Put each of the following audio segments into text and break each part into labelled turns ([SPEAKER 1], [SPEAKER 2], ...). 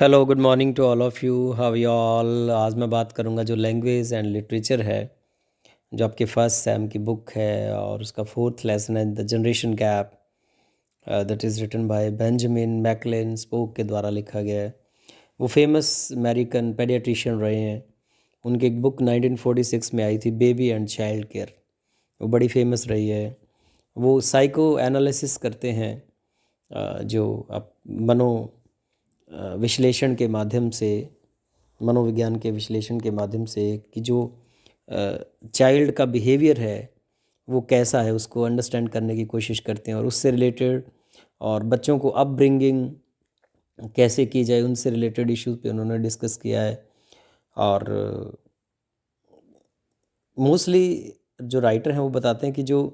[SPEAKER 1] Hello good morning to all of you how you all. आज मैं बात करूंगा जो लैंग्वेज एंड लिटरेचर है, जो आपके फर्स्ट सेम की बुक है और उसका फोर्थ लेसन है the generation gap, that is written by Benjamin McLane Spock के द्वारा लिखा गया है। वो फेमस अमेरिकन पेडियाट्रिशियन रहे हैं। उनकी एक बुक 1946 में आई थी, बेबी एंड चाइल्ड केयर। वो बड़ी फेमस रही है। वो साइको एनालिसिस करते हैं, जो आप विश्लेषण के माध्यम से, मनोविज्ञान के विश्लेषण के माध्यम से कि जो चाइल्ड का बिहेवियर है वो कैसा है, उसको अंडरस्टैंड करने की कोशिश करते हैं और उससे रिलेटेड, और बच्चों को अपब्रिंगिंग कैसे की जाए उनसे रिलेटेड इश्यूज पे उन्होंने डिस्कस किया है। और मोस्टली जो राइटर हैं वो बताते हैं कि जो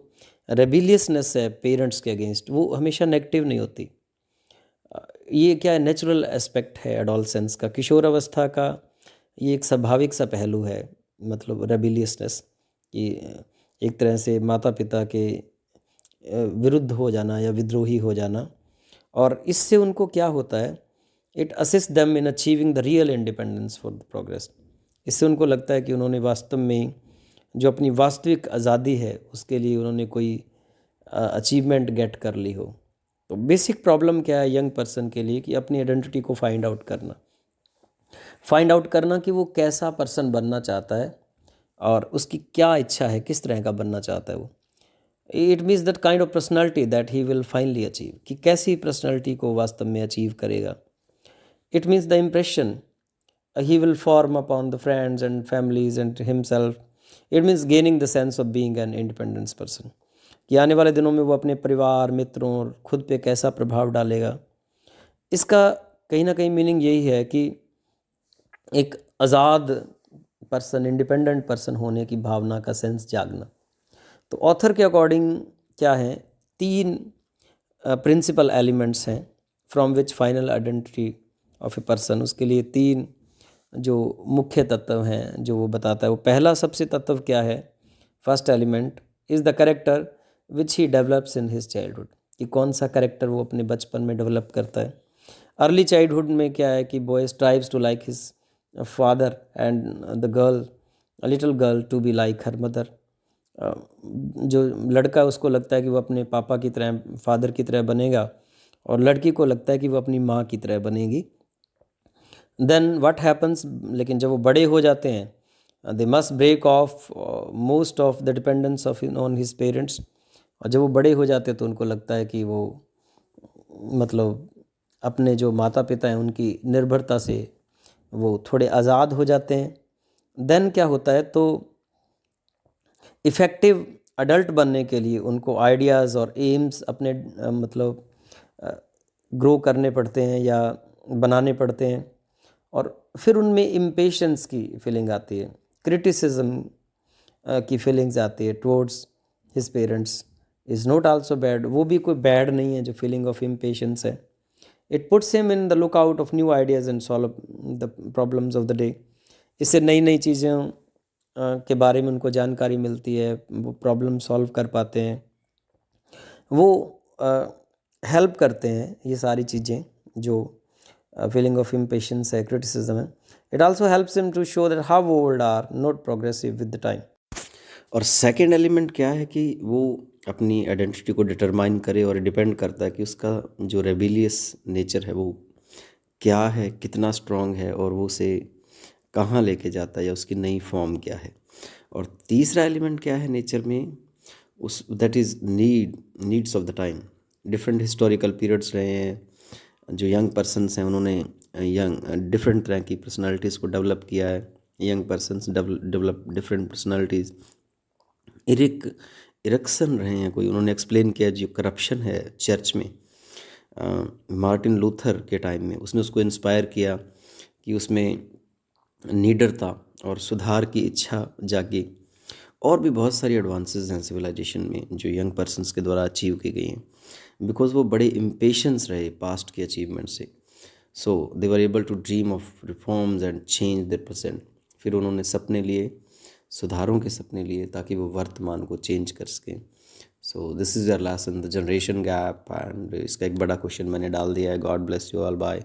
[SPEAKER 1] रेबिलियसनेस है पेरेंट्स के अगेंस्ट, वो हमेशा नेगेटिव नहीं होती। ये क्या है, नेचुरल एस्पेक्ट है एडोलसेंस का, किशोर अवस्था का। ये एक स्वाभाविक सा पहलू है, मतलब रेबिलियसनेस कि एक तरह से माता पिता के विरुद्ध हो जाना या विद्रोही हो जाना। और इससे उनको क्या होता है, it assist them in achieving the real independence for the progress. इससे उनको लगता है कि उन्होंने वास्तव में जो अपनी वास्तविक आज़ादी है उसके लिए उन्होंने कोई अचीवमेंट गेट कर ली हो। तो बेसिक प्रॉब्लम क्या है यंग पर्सन के लिए, कि अपनी आइडेंटिटी को फाइंड आउट करना कि वो कैसा पर्सन बनना चाहता है और उसकी क्या इच्छा है, किस तरह का बनना चाहता है वो। It means that kind of personality that he will finally achieve, कि कैसी पर्सनैलिटी को वास्तव में अचीव करेगा। It means the impression he will form upon the friends and families and himself. It means gaining the sense of being an independent person, कि आने वाले दिनों में वो अपने परिवार, मित्रों और खुद पे कैसा प्रभाव डालेगा। इसका कहीं ना कहीं मीनिंग यही है कि एक आज़ाद पर्सन, इंडिपेंडेंट पर्सन होने की भावना का सेंस जागना। तो ऑथर के अकॉर्डिंग क्या है, तीन प्रिंसिपल एलिमेंट्स हैं from which final identity of a person. उसके लिए तीन जो मुख्य तत्व हैं जो वो बताता है। वो पहला सबसे तत्व क्या है, first element is the character which he develops in his childhood, कि कौन सा करेक्टर वो अपने बचपन में डेवलप करता है। अर्ली चाइल्डहुड में क्या है कि boy strives to like his father and the girl, little girl to be like her mother. जो लड़का है उसको लगता है कि वो अपने पापा की तरह, फादर की तरह बनेगा, और लड़की को लगता है कि वो अपनी माँ की तरह बनेगी। देन व्हाट हैपन्स, लेकिन जब वो बड़े हो जाते हैं, they must break off most of the dependence of on his parents. और जब वो बड़े हो जाते हैं तो उनको लगता है कि वो मतलब अपने जो माता पिता हैं उनकी निर्भरता से वो थोड़े आज़ाद हो जाते हैं। देन क्या होता है, तो इफ़ेक्टिव अडल्ट बनने के लिए उनको आइडियाज़ और एम्स अपने मतलब ग्रो करने पड़ते हैं या बनाने पड़ते हैं। और फिर उनमें इम्पेशंस की फीलिंग आती है, क्रिटिसिज्म की फीलिंग्स आती है towards his parents. Is not also bad, वो भी कोई बैड नहीं है जो फीलिंग ऑफ इम्पेशंस है। It puts him in the look out of new ideas and solve the problems of the day. इससे नई नई चीज़ों के बारे में उनको जानकारी मिलती है, वो प्रॉब्लम सॉल्व कर पाते हैं। वो हेल्प करते हैं ये सारी चीज़ें, जो फीलिंग ऑफ इम्पेशंस है, क्रिटिसिज्म है। It also helps him to show that how old are not progressive with the time. और सेकंड एलिमेंट क्या है कि वो अपनी आइडेंटिटी को डिटरमाइन करे, और डिपेंड करता है कि उसका जो रेबिलियस नेचर है वो क्या है, कितना स्ट्रॉन्ग है, और वो उसे कहाँ लेके जाता है, या उसकी नई फॉर्म क्या है। और तीसरा एलिमेंट क्या है नेचर में, उस that is needs of the time. Different historical periods रहे हैं, जो यंग पर्सनस हैं उन्होंने डिफरेंट तरह की पर्सनालिटीज़ को डेवलप किया है। Young persons develop different personalities. Erection रहे हैं कोई, उन्होंने एक्सप्लेन किया जो करप्शन है चर्च में, मार्टिन लूथर के टाइम में उसने उसको इंस्पायर किया कि उसमें निडरता और सुधार की इच्छा जागी। और भी बहुत सारी एडवांसेस हैं सिविलाइजेशन में जो यंग पर्सनस के द्वारा अचीव की गई हैं, बिकॉज वो बड़े इम्पेशंस रहे पास्ट के अचीवमेंट से। So they were able to dream of reforms and change their present. फिर उन्होंने सपने लिए, सुधारों के सपने लिए, ताकि वो वर्तमान को चेंज कर सकें। So this is your lesson the generation gap, and इसका एक बड़ा क्वेश्चन मैंने डाल दिया है। God bless you all, bye.